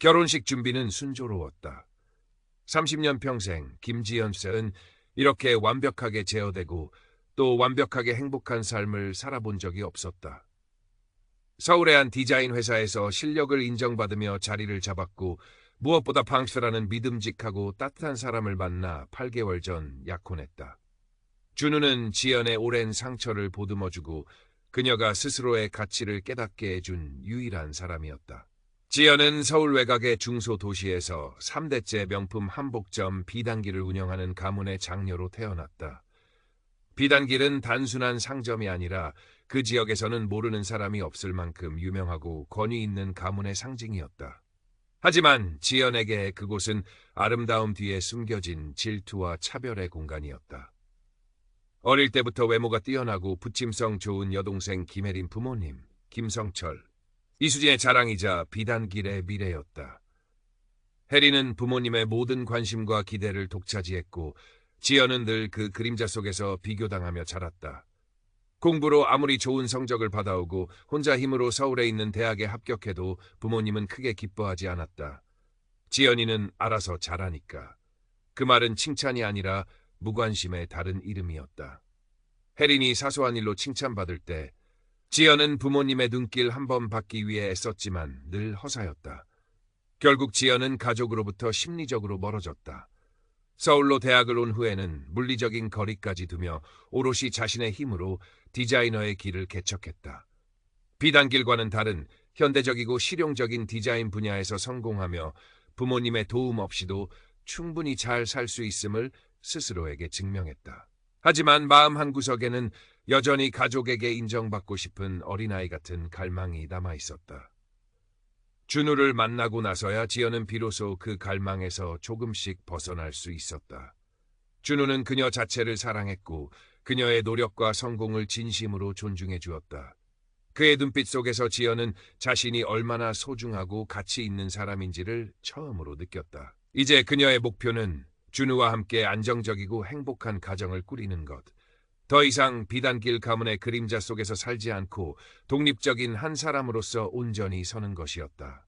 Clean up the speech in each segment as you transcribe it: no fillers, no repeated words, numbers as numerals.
결혼식 준비는 순조로웠다. 30년 평생 김지연 씨는 이렇게 완벽하게 제어되고 또 완벽하게 행복한 삶을 살아본 적이 없었다. 서울의 한 디자인 회사에서 실력을 인정받으며 자리를 잡았고 무엇보다 방수라는 믿음직하고 따뜻한 사람을 만나 8개월 전 약혼했다. 준우는 지연의 오랜 상처를 보듬어주고 그녀가 스스로의 가치를 깨닫게 해준 유일한 사람이었다. 지연은 서울 외곽의 중소도시에서 3대째 명품 한복점 비단길을 운영하는 가문의 장녀로 태어났다. 비단길은 단순한 상점이 아니라 그 지역에서는 모르는 사람이 없을 만큼 유명하고 권위 있는 가문의 상징이었다. 하지만 지연에게 그곳은 아름다움 뒤에 숨겨진 질투와 차별의 공간이었다. 어릴 때부터 외모가 뛰어나고 부침성 좋은 여동생 김혜린 부모님, 김성철, 이수진의 자랑이자 비단길의 미래였다. 혜린은 부모님의 모든 관심과 기대를 독차지했고 지연은 늘 그 그림자 속에서 비교당하며 자랐다. 공부로 아무리 좋은 성적을 받아오고 혼자 힘으로 서울에 있는 대학에 합격해도 부모님은 크게 기뻐하지 않았다. 지연이는 알아서 잘하니까. 그 말은 칭찬이 아니라 무관심의 다른 이름이었다. 혜린이 사소한 일로 칭찬받을 때 지연은 부모님의 눈길 한 번 받기 위해 애썼지만 늘 허사였다. 결국 지연은 가족으로부터 심리적으로 멀어졌다. 서울로 대학을 온 후에는 물리적인 거리까지 두며 오롯이 자신의 힘으로 디자이너의 길을 개척했다. 비단길과는 다른 현대적이고 실용적인 디자인 분야에서 성공하며 부모님의 도움 없이도 충분히 잘 살 수 있음을 스스로에게 증명했다. 하지만 마음 한구석에는 여전히 가족에게 인정받고 싶은 어린아이 같은 갈망이 남아있었다. 준우를 만나고 나서야 지연은 비로소 그 갈망에서 조금씩 벗어날 수 있었다. 준우는 그녀 자체를 사랑했고 그녀의 노력과 성공을 진심으로 존중해 주었다. 그의 눈빛 속에서 지연은 자신이 얼마나 소중하고 가치 있는 사람인지를 처음으로 느꼈다. 이제 그녀의 목표는 준우와 함께 안정적이고 행복한 가정을 꾸리는 것. 더 이상 비단길 가문의 그림자 속에서 살지 않고 독립적인 한 사람으로서 온전히 서는 것이었다.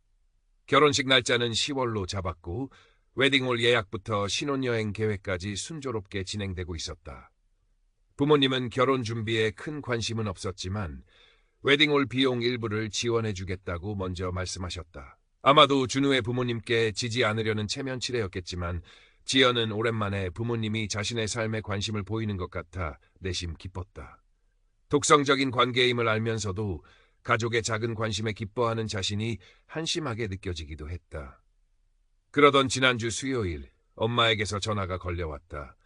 결혼식 날짜는 10월로 잡았고 웨딩홀 예약부터 신혼여행 계획까지 순조롭게 진행되고 있었다. 부모님은 결혼 준비에 큰 관심은 없었지만 웨딩홀 비용 일부를 지원해주겠다고 먼저 말씀하셨다. 아마도 준우의 부모님께 지지 않으려는 체면치레였겠지만 지연은 오랜만에 부모님이 자신의 삶에 관심을 보이는 것 같아 내심 기뻤다. 독성적인 관계임을 알면서도 가족의 작은 관심에 기뻐하는 자신이 한심하게 느껴지기도 했다. 그러던 지난주 수요일, 엄마에게서 전화가 걸려왔다.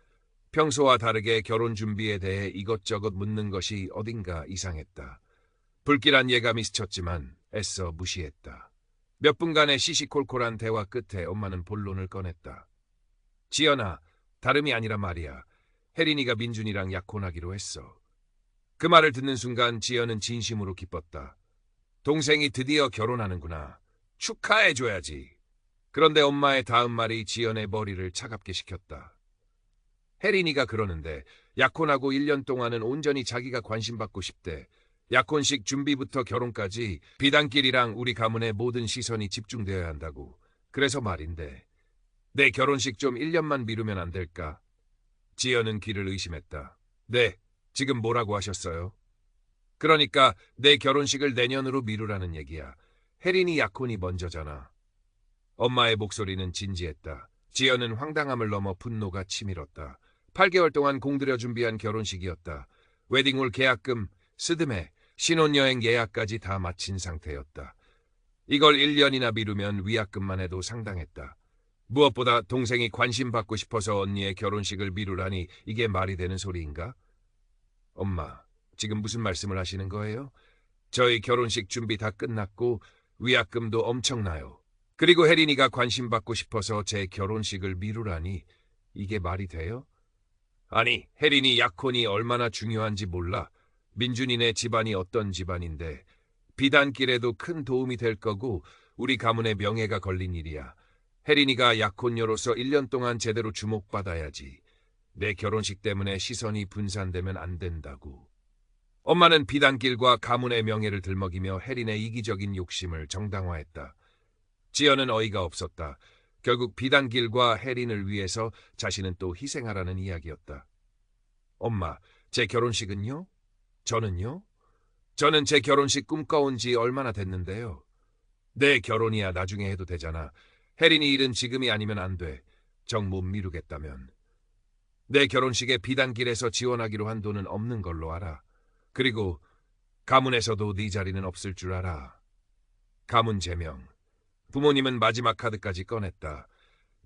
평소와 다르게 결혼 준비에 대해 이것저것 묻는 것이 어딘가 이상했다. 불길한 예감이 스쳤지만 애써 무시했다. 몇 분간의 시시콜콜한 대화 끝에 엄마는 본론을 꺼냈다. 지연아, 다름이 아니라 말이야. 혜린이가 민준이랑 약혼하기로 했어. 그 말을 듣는 순간 지연은 진심으로 기뻤다. 동생이 드디어 결혼하는구나. 축하해줘야지. 그런데 엄마의 다음 말이 지연의 머리를 차갑게 식혔다. 혜린이가 그러는데 약혼하고 1년 동안은 온전히 자기가 관심받고 싶대. 약혼식 준비부터 결혼까지 비단길이랑 우리 가문의 모든 시선이 집중되어야 한다고. 그래서 말인데 내 결혼식 좀 1년만 미루면 안 될까? 지연은 귀를 의심했다. 네, 지금 뭐라고 하셨어요? 그러니까 내 결혼식을 내년으로 미루라는 얘기야. 혜린이 약혼이 먼저잖아. 엄마의 목소리는 진지했다. 지연은 황당함을 넘어 분노가 치밀었다. 8개월 동안 공들여 준비한 결혼식이었다. 웨딩홀 계약금, 스드메, 신혼여행 예약까지 다 마친 상태였다. 이걸 1년이나 미루면 위약금만 해도 상당했다. 무엇보다 동생이 관심받고 싶어서 언니의 결혼식을 미루라니 이게 말이 되는 소리인가? 엄마, 지금 무슨 말씀을 하시는 거예요? 저희 결혼식 준비 다 끝났고 위약금도 엄청나요. 그리고 혜린이가 관심받고 싶어서 제 결혼식을 미루라니 이게 말이 돼요? 아니, 혜린이 약혼이 얼마나 중요한지 몰라. 민준이네 집안이 어떤 집안인데 비단길에도 큰 도움이 될 거고 우리 가문의 명예가 걸린 일이야. 혜린이가 약혼녀로서 1년 동안 제대로 주목받아야지. 내 결혼식 때문에 시선이 분산되면 안 된다고. 엄마는 비단길과 가문의 명예를 들먹이며 혜린의 이기적인 욕심을 정당화했다. 지연은 어이가 없었다. 결국 비단길과 혜린을 위해서 자신은 또 희생하라는 이야기였다. 엄마, 제 결혼식은요? 저는요? 저는 제 결혼식 꿈꿔온 지 얼마나 됐는데요. 내 결혼이야 나중에 해도 되잖아. 혜린이 일은 지금이 아니면 안 돼. 정 못 미루겠다면. 내 결혼식에 비단길에서 지원하기로 한 돈은 없는 걸로 알아. 그리고 가문에서도 네 자리는 없을 줄 알아. 가문 제명. 부모님은 마지막 카드까지 꺼냈다.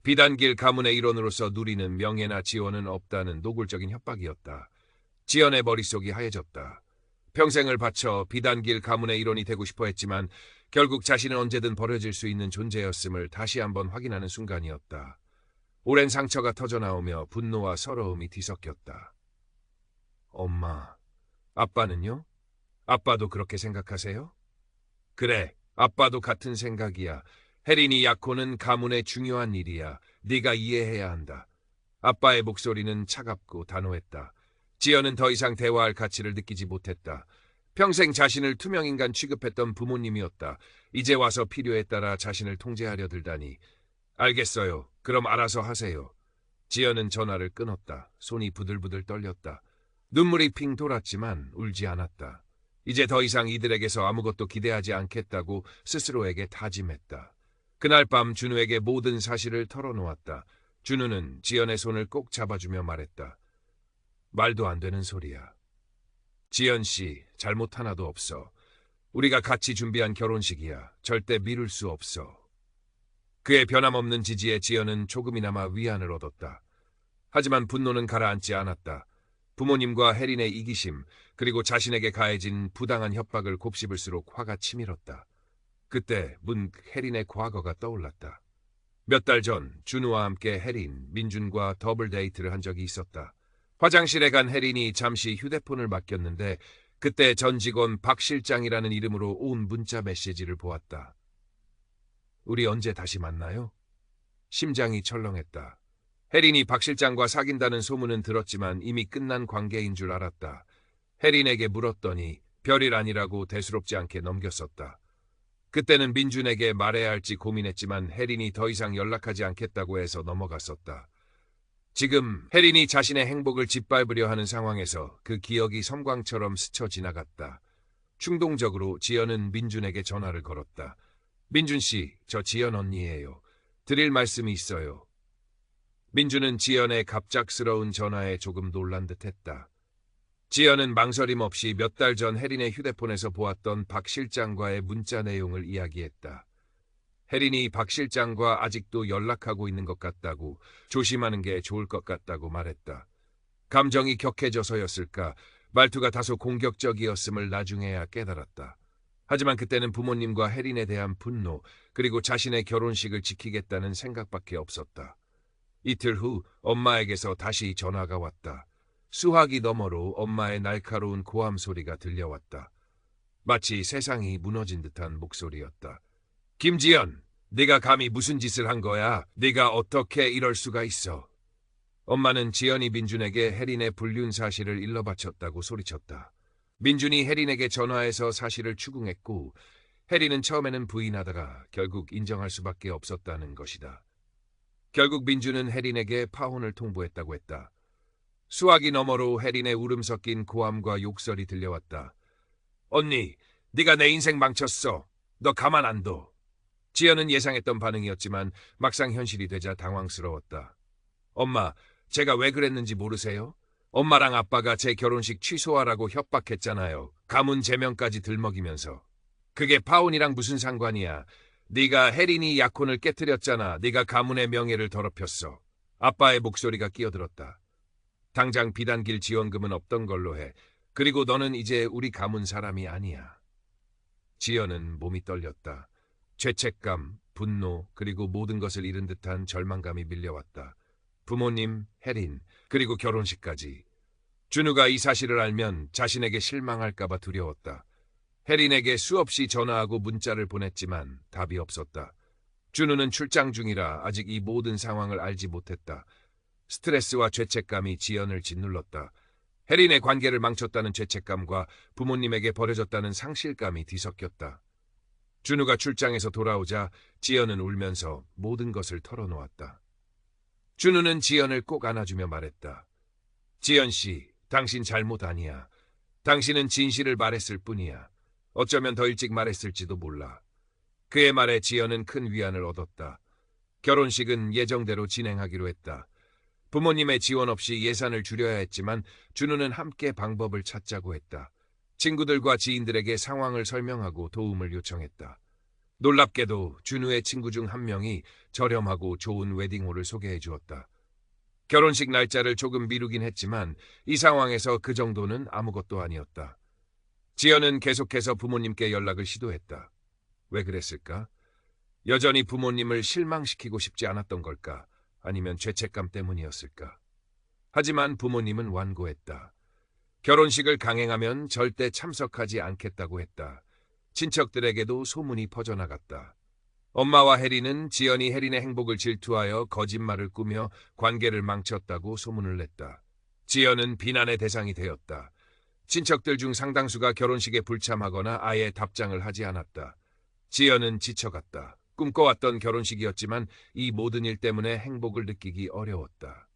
비단길 가문의 일원으로서 누리는 명예나 지원은 없다는 노골적인 협박이었다. 지연의 머릿속이 하얘졌다. 평생을 바쳐 비단길 가문의 일원이 되고 싶어 했지만 결국 자신은 언제든 버려질 수 있는 존재였음을 다시 한번 확인하는 순간이었다. 오랜 상처가 터져나오며 분노와 서러움이 뒤섞였다. 엄마, 아빠는요? 아빠도 그렇게 생각하세요? 그래, 아빠도 같은 생각이야. 혜린이 약혼은 가문의 중요한 일이야. 네가 이해해야 한다. 아빠의 목소리는 차갑고 단호했다. 지연은 더 이상 대화할 가치를 느끼지 못했다. 평생 자신을 투명인간 취급했던 부모님이었다. 이제 와서 필요에 따라 자신을 통제하려 들다니. 알겠어요. 그럼 알아서 하세요. 지연은 전화를 끊었다. 손이 부들부들 떨렸다. 눈물이 핑 돌았지만 울지 않았다. 이제 더 이상 이들에게서 아무것도 기대하지 않겠다고 스스로에게 다짐했다. 그날 밤 준우에게 모든 사실을 털어놓았다. 준우는 지연의 손을 꼭 잡아주며 말했다. 말도 안 되는 소리야. 지연 씨, 잘못 하나도 없어. 우리가 같이 준비한 결혼식이야. 절대 미룰 수 없어. 그의 변함없는 지지에 지연은 조금이나마 위안을 얻었다. 하지만 분노는 가라앉지 않았다. 부모님과 혜린의 이기심, 그리고 자신에게 가해진 부당한 협박을 곱씹을수록 화가 치밀었다. 그때 문득 혜린의 과거가 떠올랐다. 몇 달 전 준우와 함께 혜린, 민준과 더블 데이트를 한 적이 있었다. 화장실에 간 혜린이 잠시 휴대폰을 맡겼는데 그때 전 직원 박 실장이라는 이름으로 온 문자 메시지를 보았다. 우리 언제 다시 만나요? 심장이 철렁했다. 혜린이 박 실장과 사귄다는 소문은 들었지만 이미 끝난 관계인 줄 알았다. 혜린에게 물었더니 별일 아니라고 대수롭지 않게 넘겼었다. 그때는 민준에게 말해야 할지 고민했지만 혜린이 더 이상 연락하지 않겠다고 해서 넘어갔었다. 지금 혜린이 자신의 행복을 짓밟으려 하는 상황에서 그 기억이 섬광처럼 스쳐 지나갔다. 충동적으로 지연은 민준에게 전화를 걸었다. 민준 씨, 저 지연 언니예요. 드릴 말씀이 있어요. 민준은 지연의 갑작스러운 전화에 조금 놀란 듯했다. 지연은 망설임 없이 몇 달 전 혜린의 휴대폰에서 보았던 박 실장과의 문자 내용을 이야기했다. 혜린이 박 실장과 아직도 연락하고 있는 것 같다고, 조심하는 게 좋을 것 같다고 말했다. 감정이 격해져서였을까, 말투가 다소 공격적이었음을 나중에야 깨달았다. 하지만 그때는 부모님과 혜린에 대한 분노, 그리고 자신의 결혼식을 지키겠다는 생각밖에 없었다. 이틀 후 엄마에게서 다시 전화가 왔다. 수화기 너머로 엄마의 날카로운 고함 소리가 들려왔다. 마치 세상이 무너진 듯한 목소리였다. 김지연, 네가 감히 무슨 짓을 한 거야? 네가 어떻게 이럴 수가 있어? 엄마는 지연이 민준에게 혜린의 불륜 사실을 일러바쳤다고 소리쳤다. 민준이 혜린에게 전화해서 사실을 추궁했고 혜린은 처음에는 부인하다가 결국 인정할 수밖에 없었다는 것이다. 결국 민준은 혜린에게 파혼을 통보했다고 했다. 수화기 너머로 혜린의 울음 섞인 고함과 욕설이 들려왔다. 언니, 네가 내 인생 망쳤어. 너 가만 안 둬. 지연은 예상했던 반응이었지만 막상 현실이 되자 당황스러웠다. 엄마, 제가 왜 그랬는지 모르세요? 엄마랑 아빠가 제 결혼식 취소하라고 협박했잖아요. 가문 제명까지 들먹이면서. 그게 파혼이랑 무슨 상관이야. 네가 혜린이 약혼을 깨뜨렸잖아. 네가 가문의 명예를 더럽혔어. 아빠의 목소리가 끼어들었다. 당장 비단길 지원금은 없던 걸로 해. 그리고 너는 이제 우리 가문 사람이 아니야. 지연은 몸이 떨렸다. 죄책감, 분노, 그리고 모든 것을 잃은 듯한 절망감이 밀려왔다. 부모님, 혜린, 그리고 결혼식까지. 준우가 이 사실을 알면 자신에게 실망할까봐 두려웠다. 혜린에게 수없이 전화하고 문자를 보냈지만 답이 없었다. 준우는 출장 중이라 아직 이 모든 상황을 알지 못했다. 스트레스와 죄책감이 지연을 짓눌렀다. 혜린의 관계를 망쳤다는 죄책감과 부모님에게 버려졌다는 상실감이 뒤섞였다. 준우가 출장에서 돌아오자 지연은 울면서 모든 것을 털어놓았다. 준우는 지연을 꼭 안아주며 말했다. 지연 씨, 당신 잘못 아니야. 당신은 진실을 말했을 뿐이야. 어쩌면 더 일찍 말했을지도 몰라. 그의 말에 지연은 큰 위안을 얻었다. 결혼식은 예정대로 진행하기로 했다. 부모님의 지원 없이 예산을 줄여야 했지만 준우는 함께 방법을 찾자고 했다. 친구들과 지인들에게 상황을 설명하고 도움을 요청했다. 놀랍게도 준우의 친구 중 한 명이 저렴하고 좋은 웨딩홀을 소개해 주었다. 결혼식 날짜를 조금 미루긴 했지만 이 상황에서 그 정도는 아무것도 아니었다. 지연은 계속해서 부모님께 연락을 시도했다. 왜 그랬을까? 여전히 부모님을 실망시키고 싶지 않았던 걸까? 아니면 죄책감 때문이었을까? 하지만 부모님은 완고했다. 결혼식을 강행하면 절대 참석하지 않겠다고 했다. 친척들에게도 소문이 퍼져나갔다. 엄마와 혜린은 지연이 혜린의 행복을 질투하여 거짓말을 꾸며 관계를 망쳤다고 소문을 냈다. 지연은 비난의 대상이 되었다. 친척들 중 상당수가 결혼식에 불참하거나 아예 답장을 하지 않았다. 지연은 지쳐갔다. 꿈꿔왔던 결혼식이었지만 이 모든 일 때문에 행복을 느끼기 어려웠다.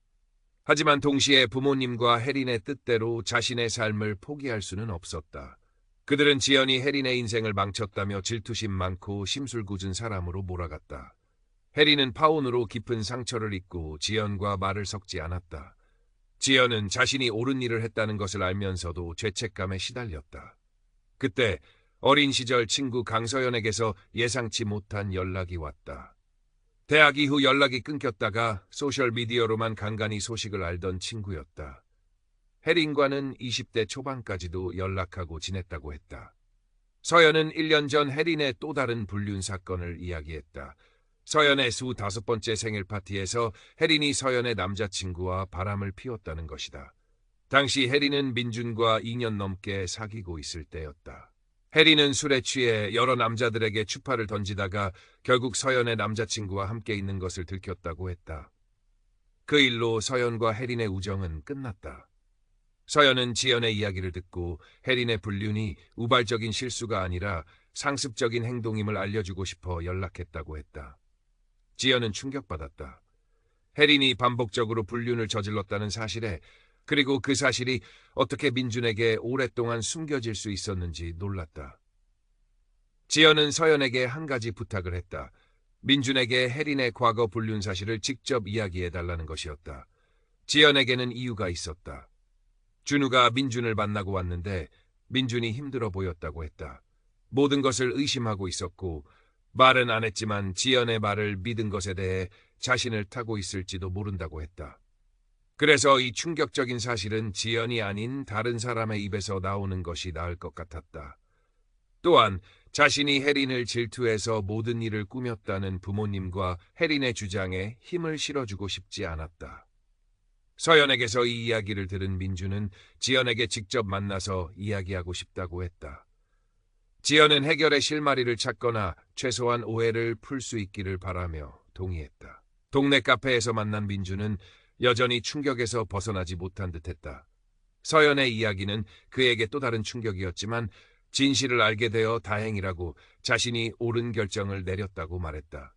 하지만 동시에 부모님과 혜린의 뜻대로 자신의 삶을 포기할 수는 없었다. 그들은 지연이 혜린의 인생을 망쳤다며 질투심 많고 심술궂은 사람으로 몰아갔다. 혜린은 파혼으로 깊은 상처를 입고 지연과 말을 섞지 않았다. 지연은 자신이 옳은 일을 했다는 것을 알면서도 죄책감에 시달렸다. 그때 어린 시절 친구 강서연에게서 예상치 못한 연락이 왔다. 대학 이후 연락이 끊겼다가 소셜미디어로만 간간히 소식을 알던 친구였다. 혜린과는 20대 초반까지도 연락하고 지냈다고 했다. 서연은 1년 전 혜린의 또 다른 불륜 사건을 이야기했다. 서연의 25번째 생일 파티에서 혜린이 서연의 남자친구와 바람을 피웠다는 것이다. 당시 혜린은 민준과 2년 넘게 사귀고 있을 때였다. 혜린은 술에 취해 여러 남자들에게 추파를 던지다가 결국 서연의 남자친구와 함께 있는 것을 들켰다고 했다. 그 일로 서연과 혜린의 우정은 끝났다. 서연은 지연의 이야기를 듣고 혜린의 불륜이 우발적인 실수가 아니라 상습적인 행동임을 알려주고 싶어 연락했다고 했다. 지연은 충격받았다. 혜린이 반복적으로 불륜을 저질렀다는 사실에, 그리고 그 사실이 어떻게 민준에게 오랫동안 숨겨질 수 있었는지 놀랐다. 지연은 서연에게 한 가지 부탁을 했다. 민준에게 혜린의 과거 불륜 사실을 직접 이야기해달라는 것이었다. 지연에게는 이유가 있었다. 준우가 민준을 만나고 왔는데 민준이 힘들어 보였다고 했다. 모든 것을 의심하고 있었고 말은 안 했지만 지연의 말을 믿은 것에 대해 자신을 타고 있을지도 모른다고 했다. 그래서 이 충격적인 사실은 지연이 아닌 다른 사람의 입에서 나오는 것이 나을 것 같았다. 또한 자신이 혜린을 질투해서 모든 일을 꾸몄다는 부모님과 혜린의 주장에 힘을 실어주고 싶지 않았다. 서연에게서 이 이야기를 들은 민주는 지연에게 직접 만나서 이야기하고 싶다고 했다. 지연은 해결의 실마리를 찾거나 최소한 오해를 풀 수 있기를 바라며 동의했다. 동네 카페에서 만난 민주는 여전히 충격에서 벗어나지 못한 듯했다. 서연의 이야기는 그에게 또 다른 충격이었지만 진실을 알게 되어 다행이라고 자신이 옳은 결정을 내렸다고 말했다.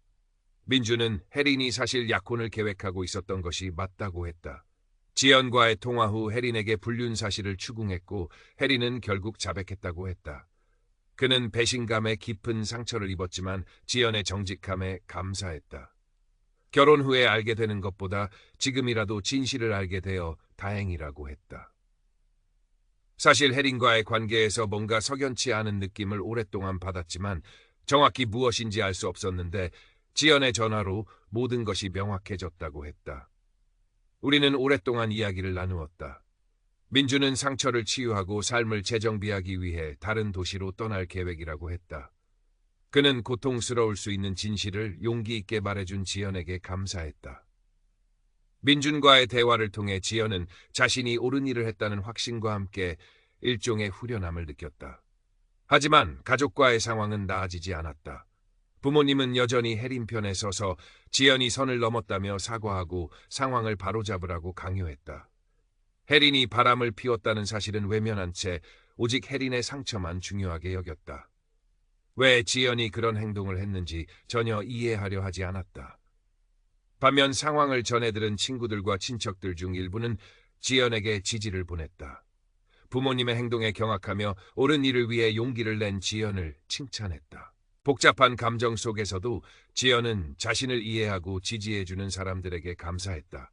민주는 혜린이 사실 약혼을 계획하고 있었던 것이 맞다고 했다. 지연과의 통화 후 혜린에게 불륜 사실을 추궁했고 혜린은 결국 자백했다고 했다. 그는 배신감에 깊은 상처를 입었지만 지연의 정직함에 감사했다. 결혼 후에 알게 되는 것보다 지금이라도 진실을 알게 되어 다행이라고 했다. 사실 혜린과의 관계에서 뭔가 석연치 않은 느낌을 오랫동안 받았지만 정확히 무엇인지 알 수 없었는데 지연의 전화로 모든 것이 명확해졌다고 했다. 우리는 오랫동안 이야기를 나누었다. 민주는 상처를 치유하고 삶을 재정비하기 위해 다른 도시로 떠날 계획이라고 했다. 그는 고통스러울 수 있는 진실을 용기 있게 말해준 지연에게 감사했다. 민준과의 대화를 통해 지연은 자신이 옳은 일을 했다는 확신과 함께 일종의 후련함을 느꼈다. 하지만 가족과의 상황은 나아지지 않았다. 부모님은 여전히 혜린 편에 서서 지연이 선을 넘었다며 사과하고 상황을 바로잡으라고 강요했다. 혜린이 바람을 피웠다는 사실은 외면한 채 오직 혜린의 상처만 중요하게 여겼다. 왜 지연이 그런 행동을 했는지 전혀 이해하려 하지 않았다. 반면 상황을 전해 들은 친구들과 친척들 중 일부는 지연에게 지지를 보냈다. 부모님의 행동에 경악하며 옳은 일을 위해 용기를 낸 지연을 칭찬했다. 복잡한 감정 속에서도 지연은 자신을 이해하고 지지해주는 사람들에게 감사했다.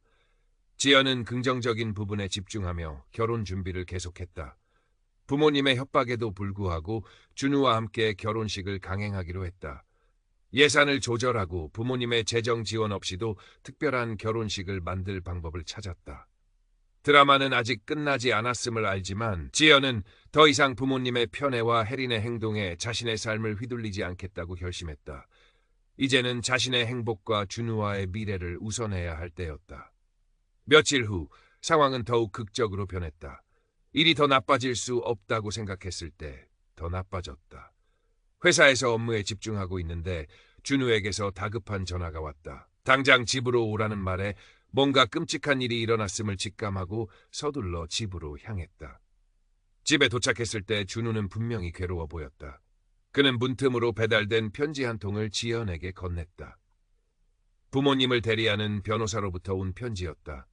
지연은 긍정적인 부분에 집중하며 결혼 준비를 계속했다. 부모님의 협박에도 불구하고 준우와 함께 결혼식을 강행하기로 했다. 예산을 조절하고 부모님의 재정 지원 없이도 특별한 결혼식을 만들 방법을 찾았다. 드라마는 아직 끝나지 않았음을 알지만 지연은 더 이상 부모님의 편애와 혜린의 행동에 자신의 삶을 휘둘리지 않겠다고 결심했다. 이제는 자신의 행복과 준우와의 미래를 우선해야 할 때였다. 며칠 후 상황은 더욱 극적으로 변했다. 일이 더 나빠질 수 없다고 생각했을 때 더 나빠졌다. 회사에서 업무에 집중하고 있는데 준우에게서 다급한 전화가 왔다. 당장 집으로 오라는 말에 뭔가 끔찍한 일이 일어났음을 직감하고 서둘러 집으로 향했다. 집에 도착했을 때 준우는 분명히 괴로워 보였다. 그는 문틈으로 배달된 편지 한 통을 지연에게 건넸다. 부모님을 대리하는 변호사로부터 온 편지였다.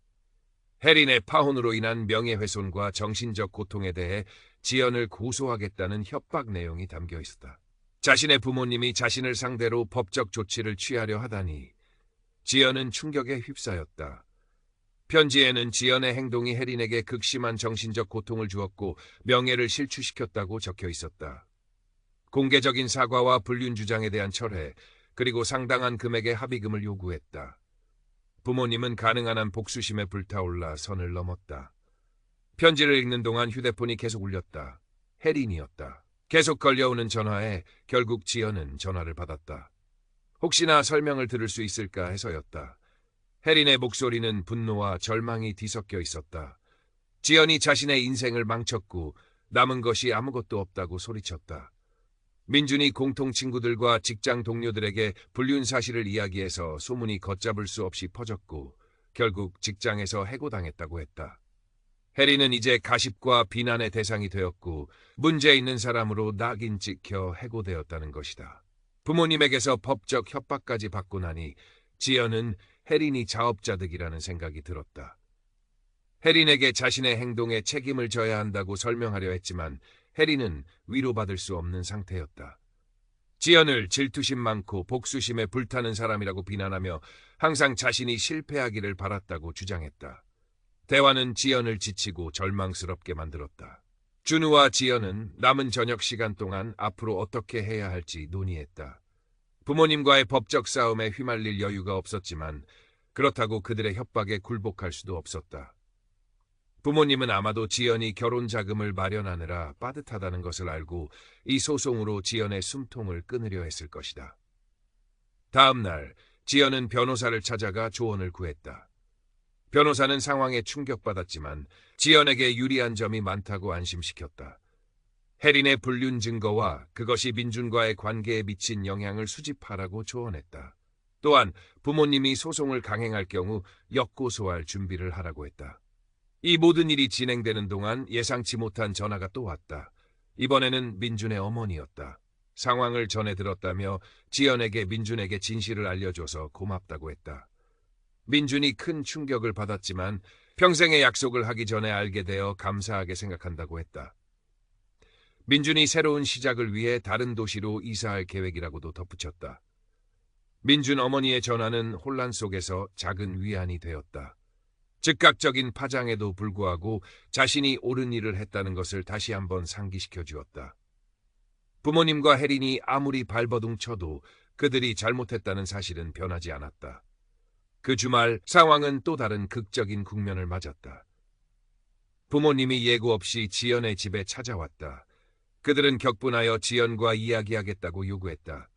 혜린의 파혼으로 인한 명예훼손과 정신적 고통에 대해 지연을 고소하겠다는 협박 내용이 담겨 있었다. 자신의 부모님이 자신을 상대로 법적 조치를 취하려 하다니 지연은 충격에 휩싸였다. 편지에는 지연의 행동이 혜린에게 극심한 정신적 고통을 주었고 명예를 실추시켰다고 적혀 있었다. 공개적인 사과와 불륜 주장에 대한 철회, 그리고 상당한 금액의 합의금을 요구했다. 부모님은 가능한 한 복수심에 불타올라 선을 넘었다. 편지를 읽는 동안 휴대폰이 계속 울렸다. 혜린이었다. 계속 걸려오는 전화에 결국 지연은 전화를 받았다. 혹시나 설명을 들을 수 있을까 해서였다. 혜린의 목소리는 분노와 절망이 뒤섞여 있었다. 지연이 자신의 인생을 망쳤고 남은 것이 아무것도 없다고 소리쳤다. 민준이 공통 친구들과 직장 동료들에게 불륜 사실을 이야기해서 소문이 걷잡을 수 없이 퍼졌고 결국 직장에서 해고당했다고 했다. 혜린은 이제 가십과 비난의 대상이 되었고 문제 있는 사람으로 낙인 찍혀 해고되었다는 것이다. 부모님에게서 법적 협박까지 받고 나니 지연은 혜린이 자업자득이라는 생각이 들었다. 혜린에게 자신의 행동에 책임을 져야 한다고 설명하려 했지만 혜린은 위로받을 수 없는 상태였다. 지연을 질투심 많고 복수심에 불타는 사람이라고 비난하며 항상 자신이 실패하기를 바랐다고 주장했다. 대화는 지연을 지치고 절망스럽게 만들었다. 준우와 지연은 남은 저녁 시간 동안 앞으로 어떻게 해야 할지 논의했다. 부모님과의 법적 싸움에 휘말릴 여유가 없었지만 그렇다고 그들의 협박에 굴복할 수도 없었다. 부모님은 아마도 지연이 결혼 자금을 마련하느라 빠듯하다는 것을 알고 이 소송으로 지연의 숨통을 끊으려 했을 것이다. 다음 날 지연은 변호사를 찾아가 조언을 구했다. 변호사는 상황에 충격받았지만 지연에게 유리한 점이 많다고 안심시켰다. 혜린의 불륜 증거와 그것이 민준과의 관계에 미친 영향을 수집하라고 조언했다. 또한 부모님이 소송을 강행할 경우 역고소할 준비를 하라고 했다. 이 모든 일이 진행되는 동안 예상치 못한 전화가 또 왔다. 이번에는 민준의 어머니였다. 상황을 전해 들었다며 지연에게 민준에게 진실을 알려줘서 고맙다고 했다. 민준이 큰 충격을 받았지만 평생의 약속을 하기 전에 알게 되어 감사하게 생각한다고 했다. 민준이 새로운 시작을 위해 다른 도시로 이사할 계획이라고도 덧붙였다. 민준 어머니의 전화는 혼란 속에서 작은 위안이 되었다. 즉각적인 파장에도 불구하고 자신이 옳은 일을 했다는 것을 다시 한번 상기시켜 주었다. 부모님과 혜린이 아무리 발버둥 쳐도 그들이 잘못했다는 사실은 변하지 않았다. 그 주말 상황은 또 다른 극적인 국면을 맞았다. 부모님이 예고 없이 지연의 집에 찾아왔다. 그들은 격분하여 지연과 이야기하겠다고 요구했다.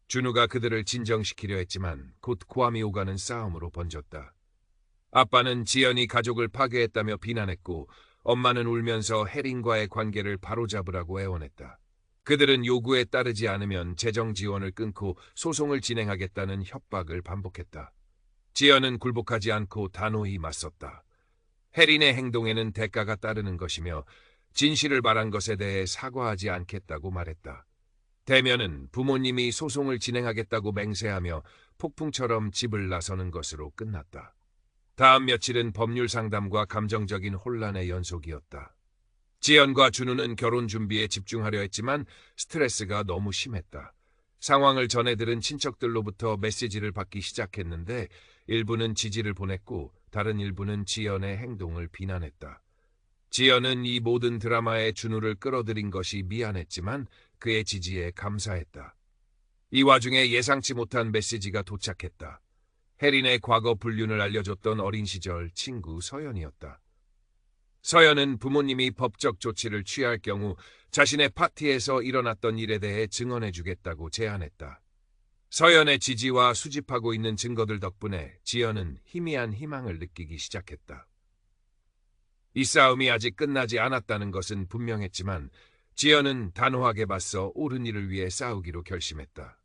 준우가 그들을 진정시키려 했지만 곧 고함이 오가는 싸움으로 번졌다. 아빠는 지연이 가족을 파괴했다며 비난했고 엄마는 울면서 혜린과의 관계를 바로잡으라고 애원했다. 그들은 요구에 따르지 않으면 재정 지원을 끊고 소송을 진행하겠다는 협박을 반복했다. 지연은 굴복하지 않고 단호히 맞섰다. 혜린의 행동에는 대가가 따르는 것이며 진실을 말한 것에 대해 사과하지 않겠다고 말했다. 대면은 부모님이 소송을 진행하겠다고 맹세하며 폭풍처럼 집을 나서는 것으로 끝났다. 다음 며칠은 법률 상담과 감정적인 혼란의 연속이었다. 지연과 준우는 결혼 준비에 집중하려 했지만 스트레스가 너무 심했다. 상황을 전해 들은 친척들로부터 메시지를 받기 시작했는데 일부는 지지를 보냈고 다른 일부는 지연의 행동을 비난했다. 지연은 이 모든 드라마에 준우를 끌어들인 것이 미안했지만 그의 지지에 감사했다. 이 와중에 예상치 못한 메시지가 도착했다. 혜린의 과거 불륜을 알려줬던 어린 시절 친구 서연이었다. 서연은 부모님이 법적 조치를 취할 경우 자신의 파티에서 일어났던 일에 대해 증언해주겠다고 제안했다. 서연의 지지와 수집하고 있는 증거들 덕분에 지연은 희미한 희망을 느끼기 시작했다. 이 싸움이 아직 끝나지 않았다는 것은 분명했지만 지연은 단호하게 맞서 옳은 일을 위해 싸우기로 결심했다.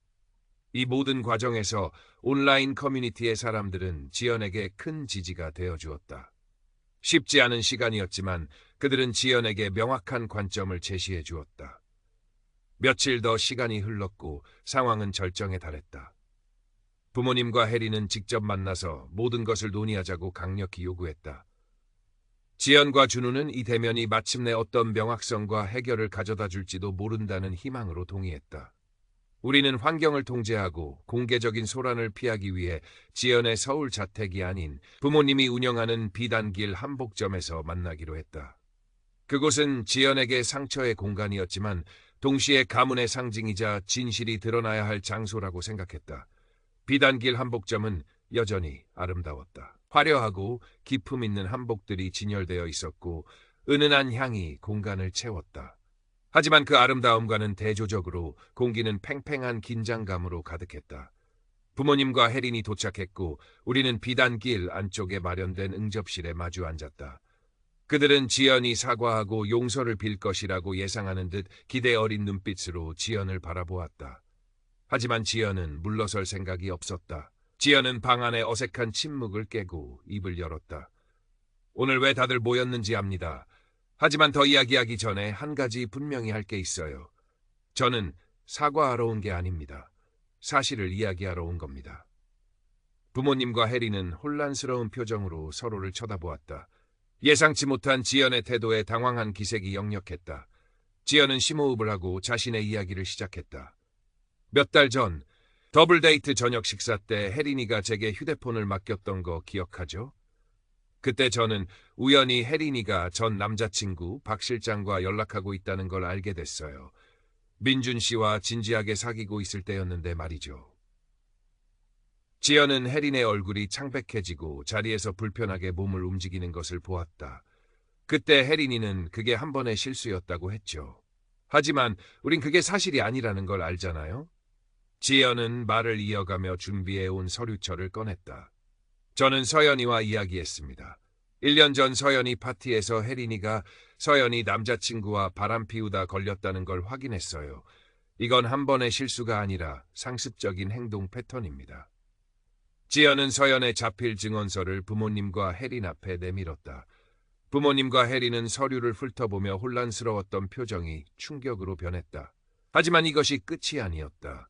이 모든 과정에서 온라인 커뮤니티의 사람들은 지연에게 큰 지지가 되어주었다. 쉽지 않은 시간이었지만 그들은 지연에게 명확한 관점을 제시해 주었다. 며칠 더 시간이 흘렀고 상황은 절정에 달했다. 부모님과 혜리는 직접 만나서 모든 것을 논의하자고 강력히 요구했다. 지연과 준우는 이 대면이 마침내 어떤 명확성과 해결을 가져다 줄지도 모른다는 희망으로 동의했다. 우리는 환경을 통제하고 공개적인 소란을 피하기 위해 지연의 서울 자택이 아닌 부모님이 운영하는 비단길 한복점에서 만나기로 했다. 그곳은 지연에게 상처의 공간이었지만 동시에 가문의 상징이자 진실이 드러나야 할 장소라고 생각했다. 비단길 한복점은 여전히 아름다웠다. 화려하고 기품 있는 한복들이 진열되어 있었고 은은한 향이 공간을 채웠다. 하지만 그 아름다움과는 대조적으로 공기는 팽팽한 긴장감으로 가득했다. 부모님과 혜린이 도착했고 우리는 비단길 안쪽에 마련된 응접실에 마주 앉았다. 그들은 지연이 사과하고 용서를 빌 것이라고 예상하는 듯 기대 어린 눈빛으로 지연을 바라보았다. 하지만 지연은 물러설 생각이 없었다. 지연은 방 안의 어색한 침묵을 깨고 입을 열었다. 오늘 왜 다들 모였는지 압니다. 하지만 더 이야기하기 전에 한 가지 분명히 할 게 있어요. 저는 사과하러 온 게 아닙니다. 사실을 이야기하러 온 겁니다. 부모님과 혜리는 혼란스러운 표정으로 서로를 쳐다보았다. 예상치 못한 지연의 태도에 당황한 기색이 역력했다. 지연은 심호흡을 하고 자신의 이야기를 시작했다. 몇 달 전 더블데이트 저녁 식사 때 혜린이가 제게 휴대폰을 맡겼던 거 기억하죠? 그때 저는 우연히 혜린이가 전 남자친구 박 실장과 연락하고 있다는 걸 알게 됐어요. 민준 씨와 진지하게 사귀고 있을 때였는데 말이죠. 지연은 혜린의 얼굴이 창백해지고 자리에서 불편하게 몸을 움직이는 것을 보았다. 그때 혜린이는 그게 한 번의 실수였다고 했죠. 하지만 우린 그게 사실이 아니라는 걸 알잖아요. 지연은 말을 이어가며 준비해온 서류철을 꺼냈다. 저는 서연이와 이야기했습니다. 1년 전 서연이 파티에서 혜린이가 서연이 남자친구와 바람 피우다 걸렸다는 걸 확인했어요. 이건 한 번의 실수가 아니라 상습적인 행동 패턴입니다. 지연은 서연의 자필 증언서를 부모님과 혜린 앞에 내밀었다. 부모님과 혜린은 서류를 훑어보며 혼란스러웠던 표정이 충격으로 변했다. 하지만 이것이 끝이 아니었다.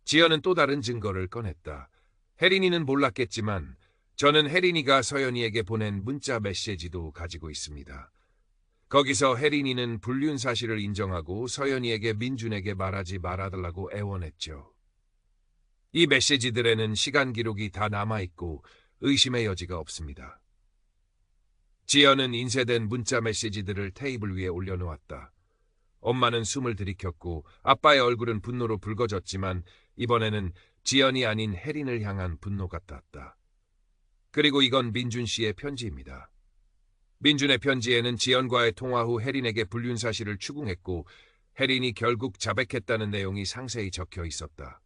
지연은 또 다른 증거를 꺼냈다. 혜린이는 몰랐겠지만 저는 혜린이가 서연이에게 보낸 문자 메시지도 가지고 있습니다. 거기서 혜린이는 불륜 사실을 인정하고 서연이에게 민준에게 말하지 말아달라고 애원했죠. 이 메시지들에는 시간 기록이 다 남아있고 의심의 여지가 없습니다. 지연은 인쇄된 문자 메시지들을 테이블 위에 올려놓았다. 엄마는 숨을 들이켰고 아빠의 얼굴은 분노로 붉어졌지만 이번에는 지연이 아닌 혜린을 향한 분노 같았다. 그리고 이건 민준 씨의 편지입니다. 민준의 편지에는 지연과의 통화 후 혜린에게 불륜 사실을 추궁했고 혜린이 결국 자백했다는 내용이 상세히 적혀 있었다.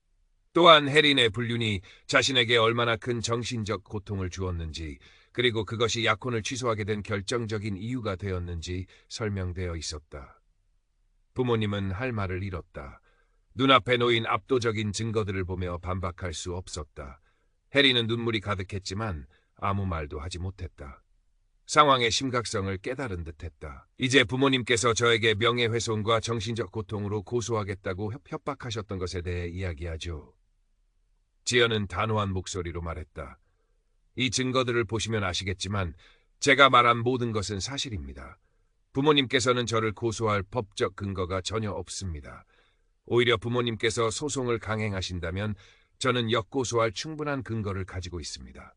또한 혜린의 불륜이 자신에게 얼마나 큰 정신적 고통을 주었는지 그리고 그것이 약혼을 취소하게 된 결정적인 이유가 되었는지 설명되어 있었다. 부모님은 할 말을 잃었다. 눈앞에 놓인 압도적인 증거들을 보며 반박할 수 없었다. 혜린은 눈물이 가득했지만 아무 말도 하지 못했다. 상황의 심각성을 깨달은 듯했다. 이제 부모님께서 저에게 명예훼손과 정신적 고통으로 고소하겠다고 협박하셨던 것에 대해 이야기하죠. 지연은 단호한 목소리로 말했다. 이 증거들을 보시면 아시겠지만 제가 말한 모든 것은 사실입니다. 부모님께서는 저를 고소할 법적 근거가 전혀 없습니다. 오히려 부모님께서 소송을 강행하신다면 저는 역고소할 충분한 근거를 가지고 있습니다.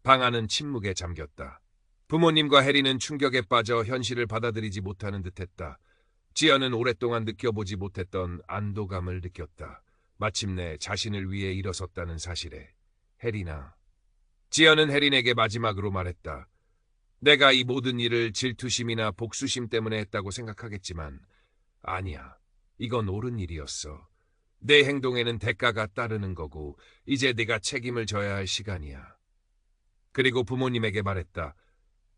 방 안은 침묵에 잠겼다. 부모님과 해리는 충격에 빠져 현실을 받아들이지 못하는 듯했다. 지연은 오랫동안 느껴보지 못했던 안도감을 느꼈다. 마침내 자신을 위해 일어섰다는 사실에. 해리나. 지연은 해린에게 마지막으로 말했다. 내가 이 모든 일을 질투심이나 복수심 때문에 했다고 생각하겠지만 아니야. 이건 옳은 일이었어. 내 행동에는 대가가 따르는 거고 이제 네가 책임을 져야 할 시간이야. 그리고 부모님에게 말했다.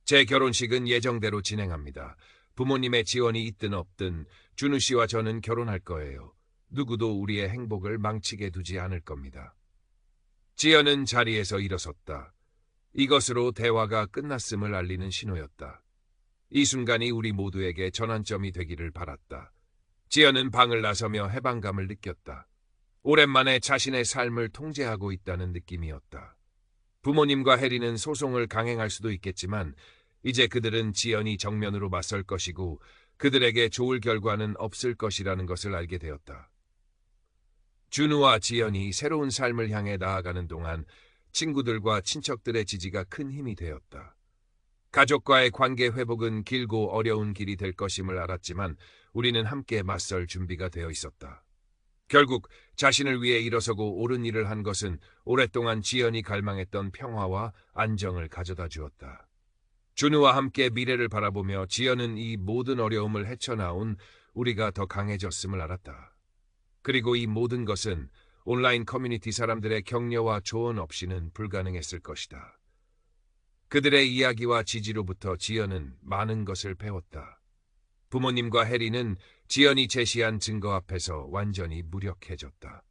제 결혼식은 예정대로 진행합니다. 부모님의 지원이 있든 없든 준우 씨와 저는 결혼할 거예요. 누구도 우리의 행복을 망치게 두지 않을 겁니다. 지연은 자리에서 일어섰다. 이것으로 대화가 끝났음을 알리는 신호였다. 이 순간이 우리 모두에게 전환점이 되기를 바랐다. 지연은 방을 나서며 해방감을 느꼈다. 오랜만에 자신의 삶을 통제하고 있다는 느낌이었다. 부모님과 해리는 소송을 강행할 수도 있겠지만 이제 그들은 지연이 정면으로 맞설 것이고 그들에게 좋을 결과는 없을 것이라는 것을 알게 되었다. 준우와 지연이 새로운 삶을 향해 나아가는 동안 친구들과 친척들의 지지가 큰 힘이 되었다. 가족과의 관계 회복은 길고 어려운 길이 될 것임을 알았지만 우리는 함께 맞설 준비가 되어 있었다. 결국 자신을 위해 일어서고 옳은 일을 한 것은 오랫동안 지연이 갈망했던 평화와 안정을 가져다 주었다. 준우와 함께 미래를 바라보며 지연은 이 모든 어려움을 헤쳐나온 우리가 더 강해졌음을 알았다. 그리고 이 모든 것은 온라인 커뮤니티 사람들의 격려와 조언 없이는 불가능했을 것이다. 그들의 이야기와 지지로부터 지연은 많은 것을 배웠다. 부모님과 해리는 지연이 제시한 증거 앞에서 완전히 무력해졌다.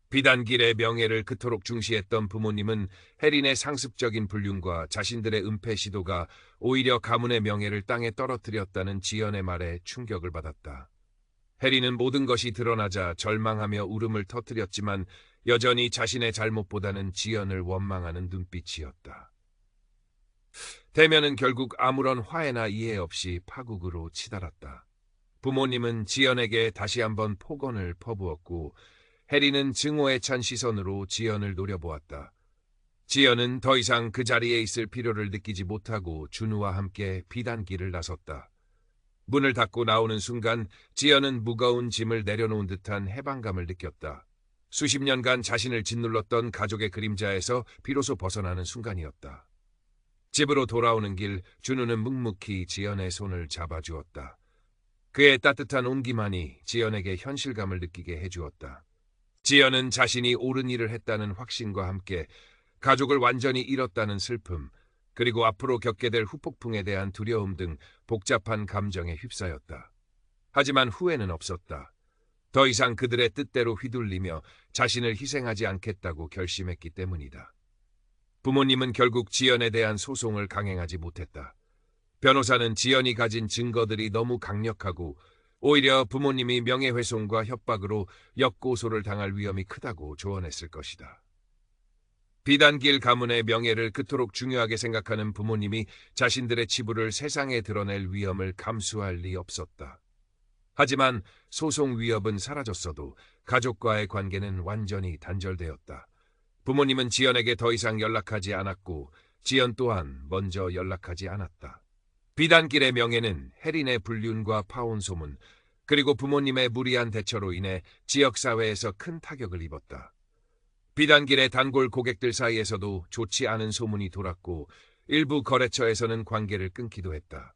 비단길의 명예를 그토록 중시했던 부모님은 해린의 상습적인 불륜과 자신들의 은폐 시도가 오히려 가문의 명예를 땅에 떨어뜨렸다는 지연의 말에 충격을 받았다. 해린은 모든 것이 드러나자 절망하며 울음을 터뜨렸지만 여전히 자신의 잘못보다는 지연을 원망하는 눈빛이었다. 대면은 결국 아무런 화해나 이해 없이 파국으로 치달았다. 부모님은 지연에게 다시 한번 폭언을 퍼부었고 해리는 증오에 찬 시선으로 지연을 노려보았다. 지연은 더 이상 그 자리에 있을 필요를 느끼지 못하고 준우와 함께 비단길을 나섰다. 문을 닫고 나오는 순간 지연은 무거운 짐을 내려놓은 듯한 해방감을 느꼈다. 수십 년간 자신을 짓눌렀던 가족의 그림자에서 비로소 벗어나는 순간이었다. 집으로 돌아오는 길 준우는 묵묵히 지연의 손을 잡아주었다. 그의 따뜻한 온기만이 지연에게 현실감을 느끼게 해주었다. 지연은 자신이 옳은 일을 했다는 확신과 함께 가족을 완전히 잃었다는 슬픔, 그리고 앞으로 겪게 될 후폭풍에 대한 두려움 등 복잡한 감정에 휩싸였다. 하지만 후회는 없었다. 더 이상 그들의 뜻대로 휘둘리며 자신을 희생하지 않겠다고 결심했기 때문이다. 부모님은 결국 지연에 대한 소송을 강행하지 못했다. 변호사는 지연이 가진 증거들이 너무 강력하고 오히려 부모님이 명예훼손과 협박으로 역고소를 당할 위험이 크다고 조언했을 것이다. 비단길 가문의 명예를 그토록 중요하게 생각하는 부모님이 자신들의 치부를 세상에 드러낼 위험을 감수할 리 없었다. 하지만 소송 위협은 사라졌어도 가족과의 관계는 완전히 단절되었다. 부모님은 지연에게 더 이상 연락하지 않았고 지연 또한 먼저 연락하지 않았다. 비단길의 명예는 해린의 불륜과 파혼 소문, 그리고 부모님의 무리한 대처로 인해 지역사회에서 큰 타격을 입었다. 비단길의 단골 고객들 사이에서도 좋지 않은 소문이 돌았고 일부 거래처에서는 관계를 끊기도 했다.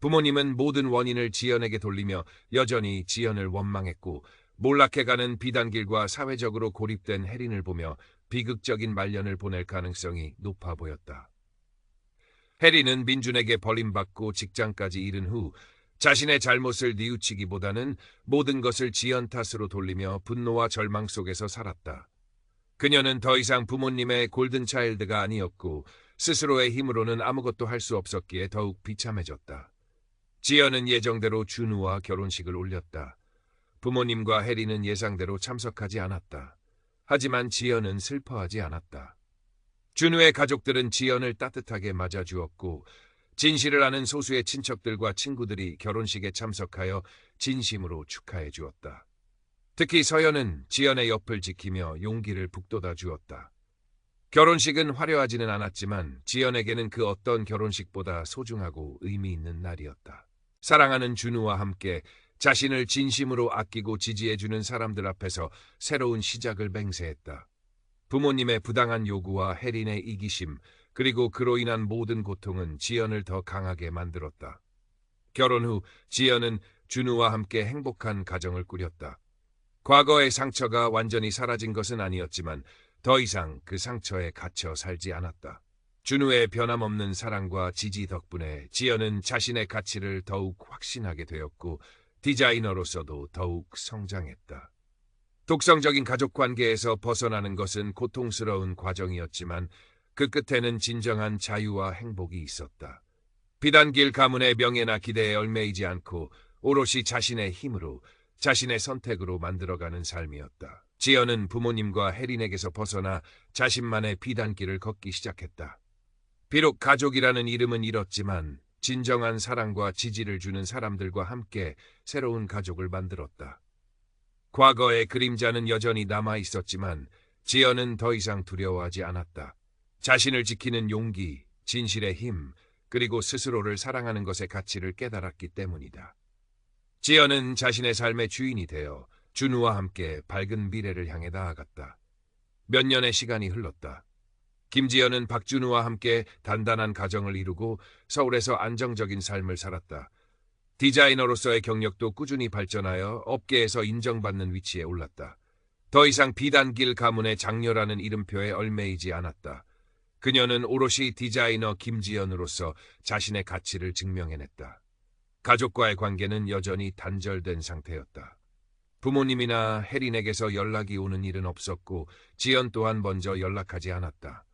부모님은 모든 원인을 지연에게 돌리며 여전히 지연을 원망했고 몰락해가는 비단길과 사회적으로 고립된 해린을 보며 비극적인 말년을 보낼 가능성이 높아 보였다. 해린은 민준에게 버림받고 직장까지 잃은 후 자신의 잘못을 뉘우치기보다는 모든 것을 지연 탓으로 돌리며 분노와 절망 속에서 살았다. 그녀는 더 이상 부모님의 골든차일드가 아니었고 스스로의 힘으로는 아무것도 할 수 없었기에 더욱 비참해졌다. 지연은 예정대로 준우와 결혼식을 올렸다. 부모님과 혜리는 예상대로 참석하지 않았다. 하지만 지연은 슬퍼하지 않았다. 준우의 가족들은 지연을 따뜻하게 맞아주었고 진실을 아는 소수의 친척들과 친구들이 결혼식에 참석하여 진심으로 축하해 주었다. 특히 서연은 지연의 옆을 지키며 용기를 북돋아 주었다. 결혼식은 화려하지는 않았지만 지연에게는 그 어떤 결혼식보다 소중하고 의미 있는 날이었다. 사랑하는 준우와 함께 자신을 진심으로 아끼고 지지해주는 사람들 앞에서 새로운 시작을 맹세했다. 부모님의 부당한 요구와 혜린의 이기심, 그리고 그로 인한 모든 고통은 지연을 더 강하게 만들었다. 결혼 후 지연은 준우와 함께 행복한 가정을 꾸렸다. 과거의 상처가 완전히 사라진 것은 아니었지만 더 이상 그 상처에 갇혀 살지 않았다. 준우의 변함없는 사랑과 지지 덕분에 지연은 자신의 가치를 더욱 확신하게 되었고 디자이너로서도 더욱 성장했다. 독성적인 가족 관계에서 벗어나는 것은 고통스러운 과정이었지만 그 끝에는 진정한 자유와 행복이 있었다. 비단길 가문의 명예나 기대에 얽매이지 않고 오롯이 자신의 힘으로, 자신의 선택으로 만들어가는 삶이었다. 지연은 부모님과 혜린에게서 벗어나 자신만의 비단길을 걷기 시작했다. 비록 가족이라는 이름은 잃었지만 진정한 사랑과 지지를 주는 사람들과 함께 새로운 가족을 만들었다. 과거의 그림자는 여전히 남아 있었지만 지연은 더 이상 두려워하지 않았다. 자신을 지키는 용기, 진실의 힘, 그리고 스스로를 사랑하는 것의 가치를 깨달았기 때문이다. 지연은 자신의 삶의 주인이 되어 준우와 함께 밝은 미래를 향해 나아갔다. 몇 년의 시간이 흘렀다. 김지연은 박준우와 함께 단단한 가정을 이루고 서울에서 안정적인 삶을 살았다. 디자이너로서의 경력도 꾸준히 발전하여 업계에서 인정받는 위치에 올랐다. 더 이상 비단길 가문의 장녀라는 이름표에 얽매이지 않았다. 그녀는 오롯이 디자이너 김지연으로서 자신의 가치를 증명해냈다. 가족과의 관계는 여전히 단절된 상태였다. 부모님이나 혜린에게서 연락이 오는 일은 없었고 지연 또한 먼저 연락하지 않았다.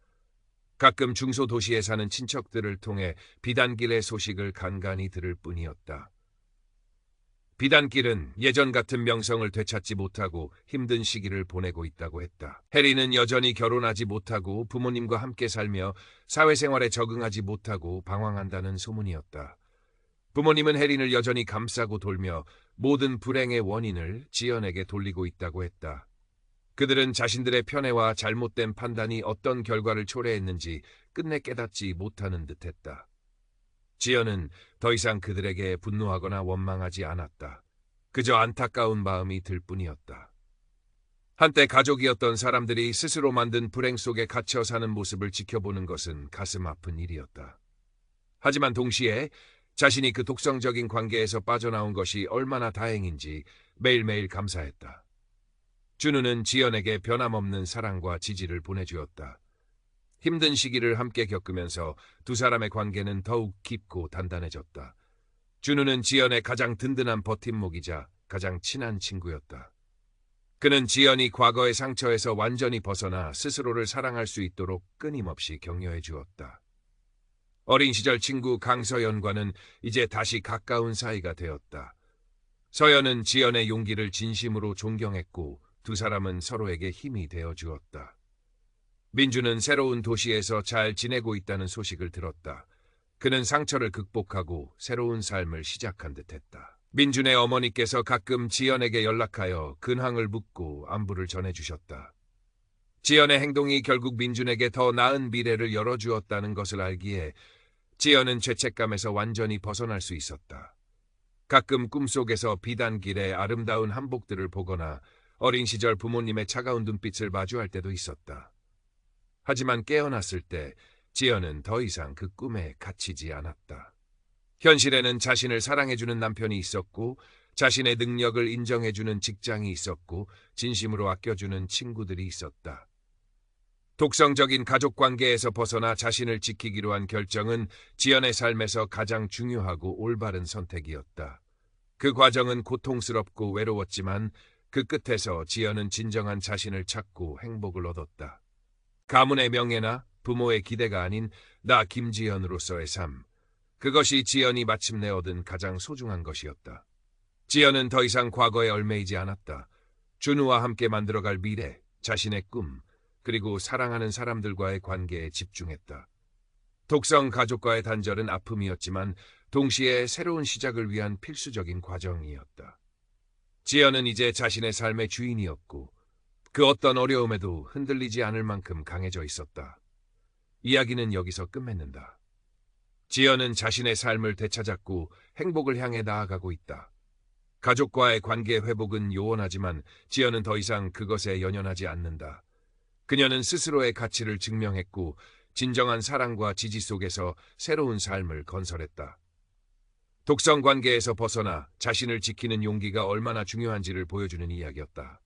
가끔 중소도시에 사는 친척들을 통해 비단길의 소식을 간간히 들을 뿐이었다. 비단길은 예전 같은 명성을 되찾지 못하고 힘든 시기를 보내고 있다고 했다. 혜리는 여전히 결혼하지 못하고 부모님과 함께 살며 사회생활에 적응하지 못하고 방황한다는 소문이었다. 부모님은 혜린을 여전히 감싸고 돌며 모든 불행의 원인을 지연에게 돌리고 있다고 했다. 그들은 자신들의 편애와 잘못된 판단이 어떤 결과를 초래했는지 끝내 깨닫지 못하는 듯했다. 지연은 더 이상 그들에게 분노하거나 원망하지 않았다. 그저 안타까운 마음이 들 뿐이었다. 한때 가족이었던 사람들이 스스로 만든 불행 속에 갇혀 사는 모습을 지켜보는 것은 가슴 아픈 일이었다. 하지만 동시에 자신이 그 독성적인 관계에서 빠져나온 것이 얼마나 다행인지 매일매일 감사했다. 준우는 지연에게 변함없는 사랑과 지지를 보내주었다. 힘든 시기를 함께 겪으면서 두 사람의 관계는 더욱 깊고 단단해졌다. 준우는 지연의 가장 든든한 버팀목이자 가장 친한 친구였다. 그는 지연이 과거의 상처에서 완전히 벗어나 스스로를 사랑할 수 있도록 끊임없이 격려해 주었다. 어린 시절 친구 강서연과는 이제 다시 가까운 사이가 되었다. 서연은 지연의 용기를 진심으로 존경했고 두 사람은 서로에게 힘이 되어 주었다. 민주는 새로운 도시에서 잘 지내고 있다는 소식을 들었다. 그는 상처를 극복하고 새로운 삶을 시작한 듯했다. 민준의 어머니께서 가끔 지연에게 연락하여 근황을 묻고 안부를 전해주셨다. 지연의 행동이 결국 민준에게 더 나은 미래를 열어주었다는 것을 알기에 지연은 죄책감에서 완전히 벗어날 수 있었다. 가끔 꿈속에서 비단길의 아름다운 한복들을 보거나 어린 시절 부모님의 차가운 눈빛을 마주할 때도 있었다. 하지만 깨어났을 때 지연은 더 이상 그 꿈에 갇히지 않았다. 현실에는 자신을 사랑해주는 남편이 있었고 자신의 능력을 인정해주는 직장이 있었고 진심으로 아껴주는 친구들이 있었다. 독성적인 가족관계에서 벗어나 자신을 지키기로 한 결정은 지연의 삶에서 가장 중요하고 올바른 선택이었다. 그 과정은 고통스럽고 외로웠지만 그 끝에서 지연은 진정한 자신을 찾고 행복을 얻었다. 가문의 명예나 부모의 기대가 아닌 나 김지연으로서의 삶. 그것이 지연이 마침내 얻은 가장 소중한 것이었다. 지연은 더 이상 과거에 얽매이지 않았다. 준우와 함께 만들어갈 미래, 자신의 꿈, 그리고 사랑하는 사람들과의 관계에 집중했다. 독성 가족과의 단절은 아픔이었지만 동시에 새로운 시작을 위한 필수적인 과정이었다. 지연은 이제 자신의 삶의 주인이었고 그 어떤 어려움에도 흔들리지 않을 만큼 강해져 있었다. 이야기는 여기서 끝맺는다. 지연은 자신의 삶을 되찾았고 행복을 향해 나아가고 있다. 가족과의 관계 회복은 요원하지만 지연은 더 이상 그것에 연연하지 않는다. 그녀는 스스로의 가치를 증명했고 진정한 사랑과 지지 속에서 새로운 삶을 건설했다. 독성 관계에서 벗어나 자신을 지키는 용기가 얼마나 중요한지를 보여주는 이야기였다.